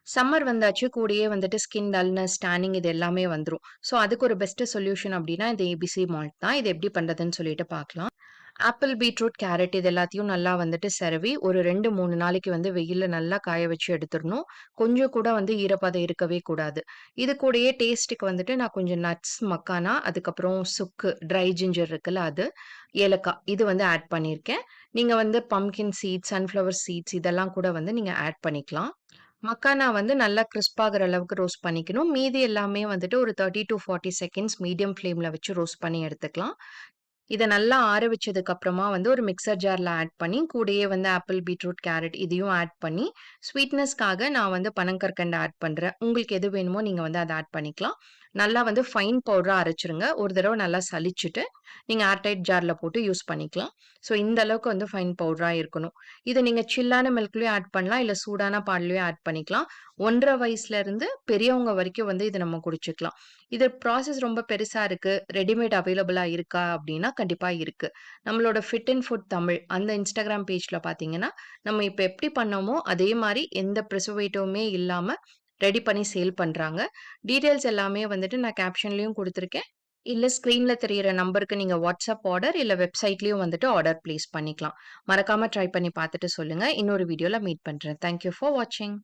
Summer வந்தாச்சு. கூடயே வந்துட்டு ஸ்கின் டல்னஸ், டேனிங் இது எல்லாமே வந்துரும். ஸோ, அதுக்கு ஒரு பெஸ்ட் சொல்யூஷன் அப்டின்னா, இந்த ஏபிசி மால்ட் தான். இது எப்படி பண்றதுன்னு சொல்லிட்டு பார்க்கலாம். ஆப்பிள், பீட்ரூட், கேரட் இது எல்லாத்தையும் நல்லா வந்துட்டு செரவி, ஒரு 2, 3 நாளைக்கு வந்து வெயில்ல நல்லா காய வச்சு எடுத்துறணும். கொஞ்சம் கூட வந்து ஈரப்பதம் இருக்கவே கூடாது. இது கூடயே டேஸ்ட்டுக்கு வந்துட்டு நான் கொஞ்சம் நட்ஸ், மக்கானா, அதுக்கப்புறம் சுக்கு, ட்ரை ஜிஞ்சர் இருக்குல்ல அது, ஏலக்காய் இது வந்து ஆட் பண்ணியிருக்கேன். நீங்க வந்து பம்ப்கின் சீட்ஸ், சன்ஃப்ளவர் சீட்ஸ் இதெல்லாம் கூட வந்து நீங்க ஆட் பண்ணிக்கலாம். மக்கானா வந்து நல்லா கிரிஸ்ப் ஆகுற அளவுக்கு ரோஸ்ட் பண்ணிக்கணும். மீதி எல்லாமே வந்துட்டு ஒரு 30 டூ 40 செகண்ட்ஸ் மீடியம் ஃப்ளேம்ல வச்சு ரோஸ்ட் பண்ணி எடுத்துக்கலாம். இத நல்லா ஆற வச்சதுக்கு அப்புறமா வந்து ஒரு மிக்ஸர் ஜார்ல ஆட் பண்ணி, கூடயே வந்து ஆப்பிள், பீட்ரூட், கேரட் இதையும் ஆட் பண்ணி, ஸ்வீட்னஸ்க்காக நான் வந்து பனங்கற்கண்டு ஆட் பண்றேன். உங்களுக்கு எது வேணுமோ நீங்க வந்து அத ஆட் பண்ணிக்கலாம். நல்லா வந்து ஃபைன் பவுடரா அரைச்சுருங்க. ஒரு தடவ நல்லா சலிச்சுட்டு, நீங்க ஏர்டைட் ஜார்ல போட்டு யூஸ் பண்ணிக்கலாம். ஸோ இந்த அளவுக்கு வந்து ஃபைன் பவுடரா இருக்கணும். இத நீங்க சில்லான மில்க்லயும் ஆட் பண்ணலாம். இல்ல சூடான பால்லயும் ஆட் பண்ணிக்கலாம். 1 1/2 வயசுலருந்து பெரியவங்க வரைக்கும் வந்து இத நம்ம குடிச்சுக்கலாம். இது ப்ராசஸ் ரொம்ப பெருசா இருக்கு. ரெடிமேட் அவைலபிளா இருக்கா? அப்டின்னா, கண்டிப்பா இருக்கு. நம்மளோட ஃபிட் அண்ட் ஃபுட் தமிழ் அந்த இன்ஸ்டாகிராம் பேஜ்ல பார்த்தீங்கன்னா, நம்ம இப்ப எப்படி பண்ணோமோ, அதே மாரி எந்த ப்ரிசர்வேட்டிவுமே இல்லாம ரெடி பண்ணி சேல் பண்றாங்க. டீட்டெயில்ஸ் எல்லாமே வந்துட்டு நான் கேப்ஷன்லயும் குடுத்துருக்கேன். இல்ல ஸ்க்ரீன்ல தெரியிற நம்பருக்கு நீங்க வாட்ஸ்அப் ஆர்டர், இல்ல வெப்சைட்லயும் வந்துட்டு ஆர்டர் பிளேஸ் பண்ணிக்கலாம். மறக்காம ட்ரை பண்ணி பார்த்துட்டு சொல்லுங்க. இன்னொரு வீடியோல மீட் பண்றேன். தேங்க் யூ ஃபார் வாட்சிங்.